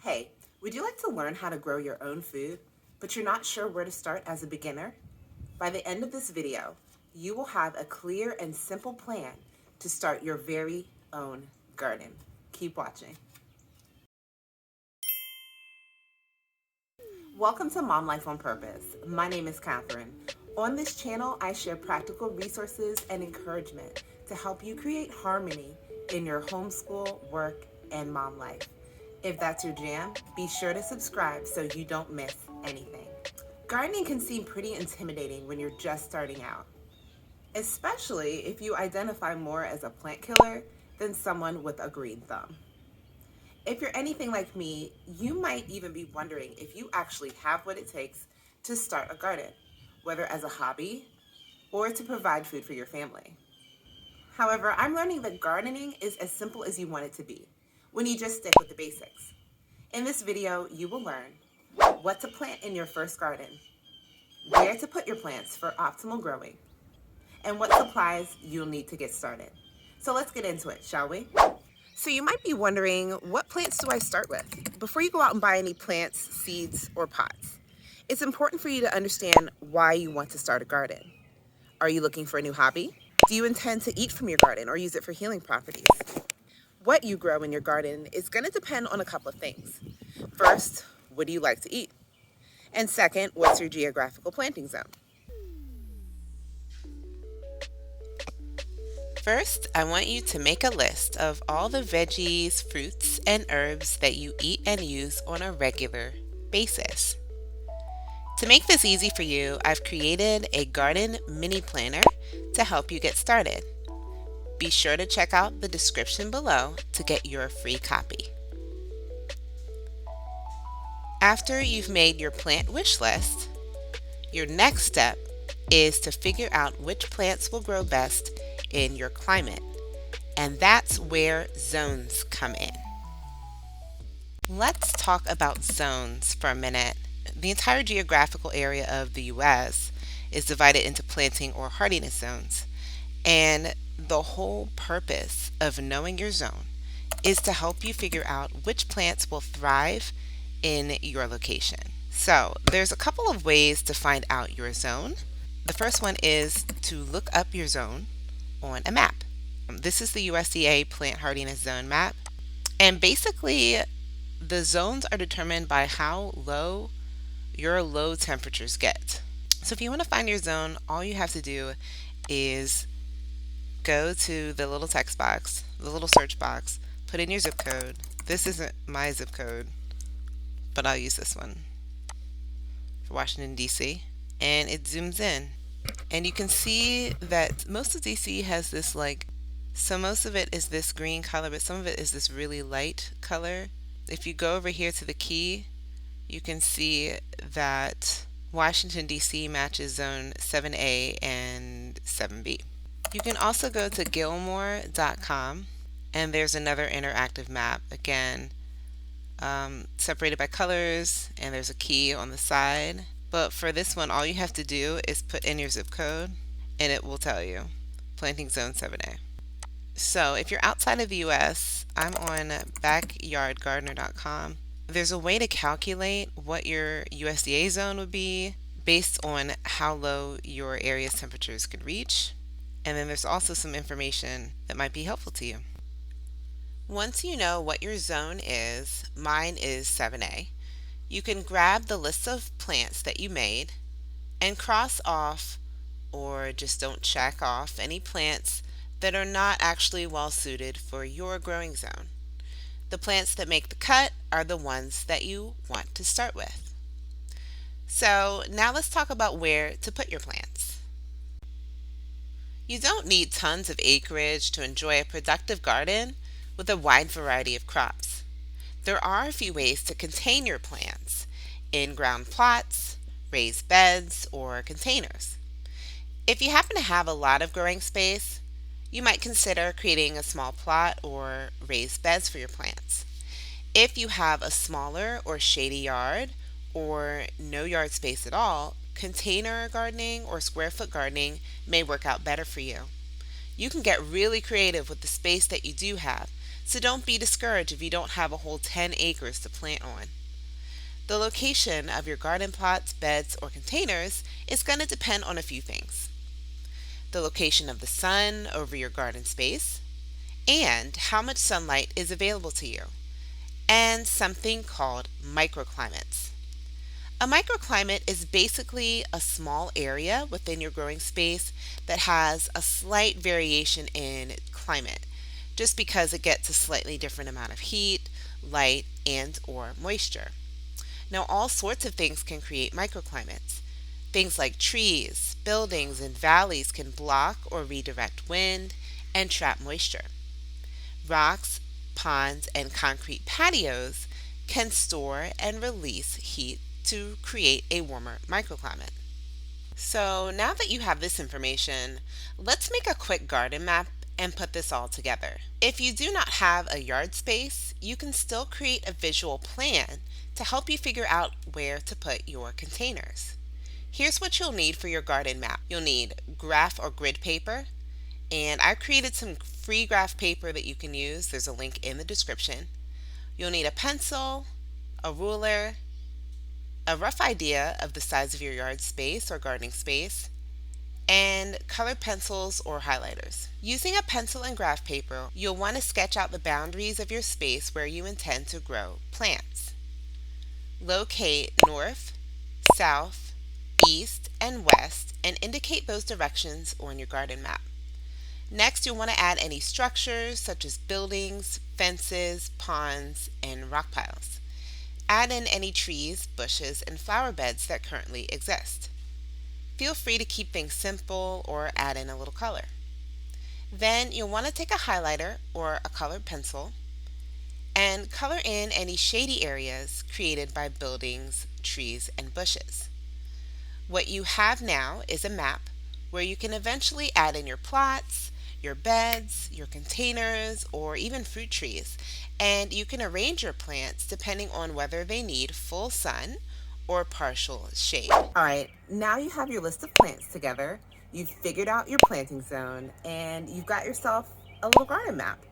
Hey, would you like to learn how to grow your own food, but you're not sure where to start as a beginner? By the end of this video, you will have a clear and simple plan to start your very own garden. Keep watching. Welcome to Mom Life on Purpose. My name is Kathryn. On this channel, I share practical resources and encouragement to help you create harmony in your homeschool, work, and mom life. If that's your jam, be sure to subscribe so you don't miss anything. Gardening can seem pretty intimidating when you're just starting out, especially if you identify more as a plant killer than someone with a green thumb. If you're anything like me, you might even be wondering if you actually have what it takes to start a garden, whether as a hobby or to provide food for your family. However, I'm learning that gardening is as simple as you want it to be when you just stick with the basics. In this video, you will learn what to plant in your first garden, where to put your plants for optimal growing, and what supplies you'll need to get started. So let's get into it, shall we? So you might be wondering, what plants do I start with? Before you go out and buy any plants, seeds, or pots, it's important for you to understand why you want to start a garden. Are you looking for a new hobby? Do you intend to eat from your garden or use it for healing properties? What you grow in your garden is going to depend on a couple of things. First, what do you like to eat? And second, what's your geographical planting zone? First, I want you to make a list of all the veggies, fruits, and herbs that you eat and use on a regular basis. To make this easy for you, I've created a garden mini planner to help you get started. Be sure to check out the description below to get your free copy. After you've made your plant wish list, your next step is to figure out which plants will grow best in your climate, and that's where zones come in. Let's talk about zones for a minute. The entire geographical area of the US is divided into planting or hardiness zones, and the whole purpose of knowing your zone is to help you figure out which plants will thrive in your location. So there's a couple of ways to find out your zone. The first one is to look up your zone on a map. This is the USDA Plant Hardiness Zone map, and basically the zones are determined by how low your low temperatures get. So if you want to find your zone, all you have to do is go to the little text box, the little search box, put in your zip code. This isn't my zip code, but I'll use this one for Washington, D.C. And it zooms in. And you can see that most of DC has this so most of it is this green color, but some of it is this really light color. If you go over here to the key, you can see that Washington, D.C. matches zone 7A and 7B. You can also go to Gilmore.com, and there's another interactive map, again, separated by colors, and there's a key on the side. But for this one, all you have to do is put in your zip code, and it will tell you, planting zone 7A. So if you're outside of the US, I'm on backyardgardener.com. There's a way to calculate what your USDA zone would be based on how low your area's temperatures could reach. And then there's also some information that might be helpful to you. Once you know what your zone is, mine is 7A, you can grab the list of plants that you made and cross off, or just don't check off, any plants that are not actually well suited for your growing zone. The plants that make the cut are the ones that you want to start with. So now let's talk about where to put your plants. You don't need tons of acreage to enjoy a productive garden with a wide variety of crops. There are a few ways to contain your plants: in-ground plots, raised beds, or containers. If you happen to have a lot of growing space, you might consider creating a small plot or raised beds for your plants. If you have a smaller or shady yard, or no yard space at all, container gardening or square foot gardening may work out better for you. You can get really creative with the space that you do have, So don't be discouraged if you don't have a whole 10 acres to plant on. The location of your garden plots, beds, or containers is going to depend on a few things: the location of the sun over your garden space, and how much sunlight is available to you, and something called microclimates. A microclimate is basically a small area within your growing space that has a slight variation in climate, just because it gets a slightly different amount of heat, light, and or moisture. Now, all sorts of things can create microclimates. Things like trees, buildings, and valleys can block or redirect wind and trap moisture. Rocks, ponds, and concrete patios can store and release heat to create a warmer microclimate. So, now that you have this information, let's make a quick garden map and put this all together. If you do not have a yard space, you can still create a visual plan to help you figure out where to put your containers. Here's what you'll need for your garden map. You'll need graph or grid paper, and I've created some free graph paper that you can use. There's a link in the description. You'll need a pencil, a ruler, a rough idea of the size of your yard space or gardening space, and colored pencils or highlighters. Using a pencil and graph paper, you'll want to sketch out the boundaries of your space where you intend to grow plants. Locate north, south, east, and west and indicate those directions on your garden map. Next, you'll want to add any structures such as buildings, fences, ponds, and rock piles. Add in any trees, bushes, and flower beds that currently exist. Feel free to keep things simple or add in a little color. Then you'll want to take a highlighter or a colored pencil and color in any shady areas created by buildings, trees, and bushes. What you have now is a map where you can eventually add in your plots, your beds, your containers, or even fruit trees, and you can arrange your plants depending on whether they need full sun or partial shade. All right, now you have your list of plants together, you've figured out your planting zone, and you've got yourself a little garden map.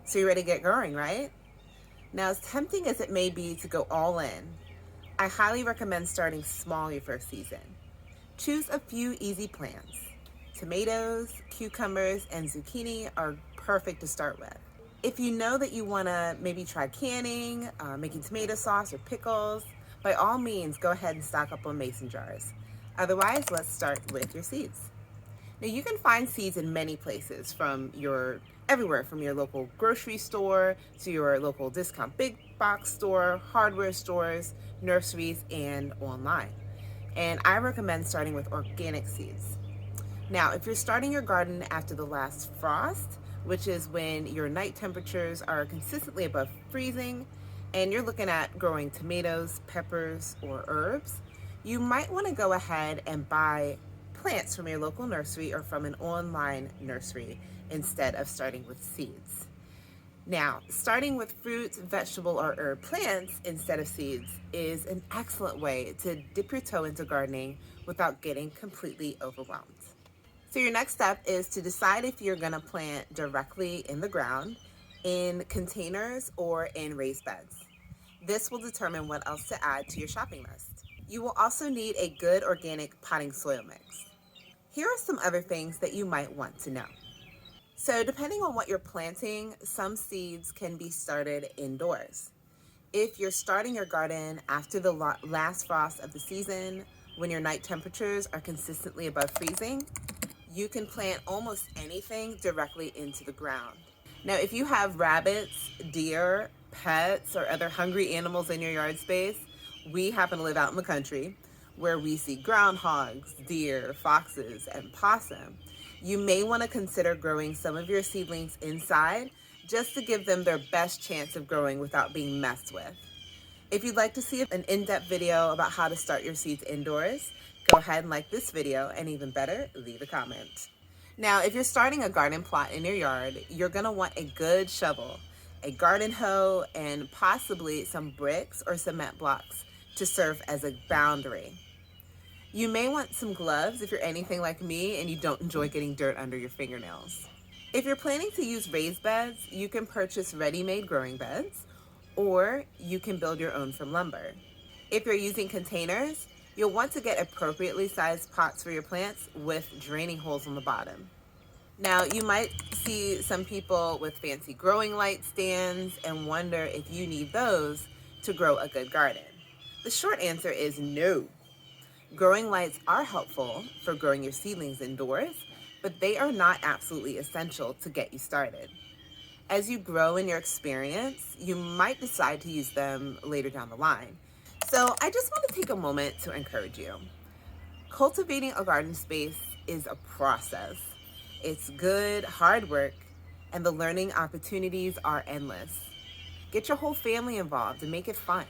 So you're ready to get going, right? Now, as tempting as it may be to go all in, I highly recommend starting small your first season. Choose a few easy plants. Tomatoes, cucumbers, and zucchini are perfect to start with. If you know that you want to maybe try canning, making tomato sauce or pickles, by all means go ahead and stock up on mason jars. Otherwise, let's start with your seeds. Now, you can find seeds in many places, everywhere from your local grocery store to your local discount big box store, hardware stores, nurseries, and online. And I recommend starting with organic seeds. Now, if you're starting your garden after the last frost, which is when your night temperatures are consistently above freezing, and you're looking at growing tomatoes, peppers, or herbs, you might want to go ahead and buy plants from your local nursery or from an online nursery instead of starting with seeds. Now, starting with fruits, vegetable, or herb plants instead of seeds is an excellent way to dip your toe into gardening without getting completely overwhelmed. So your next step is to decide if you're going to plant directly in the ground, in containers, or in raised beds. This will determine what else to add to your shopping list. You will also need a good organic potting soil mix. Here are some other things that you might want to know. So depending on what you're planting, some seeds can be started indoors. If you're starting your garden after the last frost of the season, when your night temperatures are consistently above freezing, you can plant almost anything directly into the ground. Now, if you have rabbits, deer, pets, or other hungry animals in your yard space, we happen to live out in the country where we see groundhogs, deer, foxes, and possum. You may want to consider growing some of your seedlings inside just to give them their best chance of growing without being messed with. If you'd like to see an in-depth video about how to start your seeds indoors, go ahead and like this video, and even better, leave a comment. Now, if you're starting a garden plot in your yard, you're going to want a good shovel, a garden hoe, and possibly some bricks or cement blocks to serve as a boundary. You may want some gloves if you're anything like me and you don't enjoy getting dirt under your fingernails. If you're planning to use raised beds, you can purchase ready-made growing beds, or you can build your own from lumber. If you're using containers, you'll want to get appropriately sized pots for your plants with draining holes on the bottom. Now, you might see some people with fancy growing light stands and wonder if you need those to grow a good garden. The short answer is no. Growing lights are helpful for growing your seedlings indoors, but they are not absolutely essential to get you started. As you grow in your experience, you might decide to use them later down the line. So I just want to take a moment to encourage you. Cultivating a garden space is a process. It's good, hard work, and the learning opportunities are endless. Get your whole family involved and make it fun.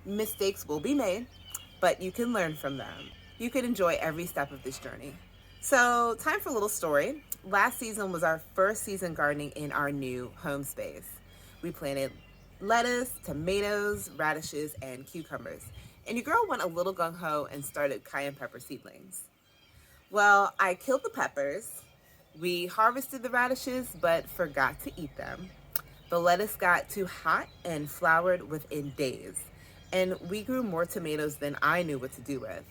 Mistakes will be made, but you can learn from them. You can enjoy every step of this journey. So, time for a little story. Last season was our first season gardening in our new home space. We planted lettuce, tomatoes, radishes, and cucumbers. And your girl went a little gung-ho and started cayenne pepper seedlings. Well, I killed the peppers. We harvested the radishes, but forgot to eat them. The lettuce got too hot and flowered within days. And we grew more tomatoes than I knew what to do with.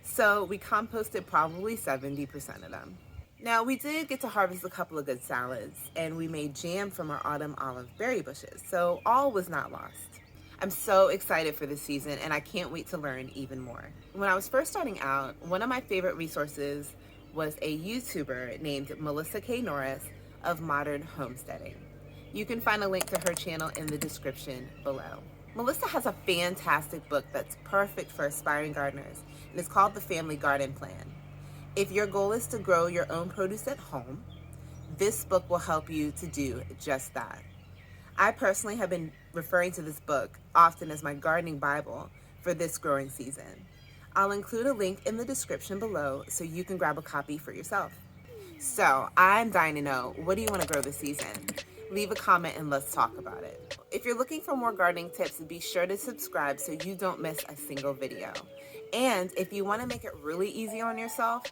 So we composted probably 70% of them. Now, we did get to harvest a couple of good salads, and we made jam from our autumn olive berry bushes, so all was not lost. I'm so excited for this season, and I can't wait to learn even more. When I was first starting out, one of my favorite resources was a YouTuber named Melissa K. Norris of Modern Homesteading. You can find a link to her channel in the description below. Melissa has a fantastic book that's perfect for aspiring gardeners, and it's called The Family Garden Plan. If your goal is to grow your own produce at home, this book will help you to do just that. I personally have been referring to this book often as my gardening Bible for this growing season. I'll include a link in the description below so you can grab a copy for yourself. So, I'm dying to know, what do you want to grow this season? Leave a comment and let's talk about it. If you're looking for more gardening tips, be sure to subscribe so you don't miss a single video. And if you want to make it really easy on yourself,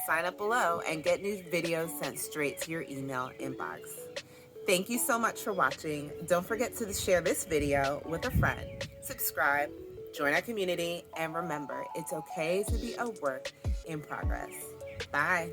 sign up below and get new videos sent straight to your email inbox. Thank you so much for watching. Don't forget to share this video with a friend, subscribe, join our community, and remember, it's okay to be a work in progress. Bye.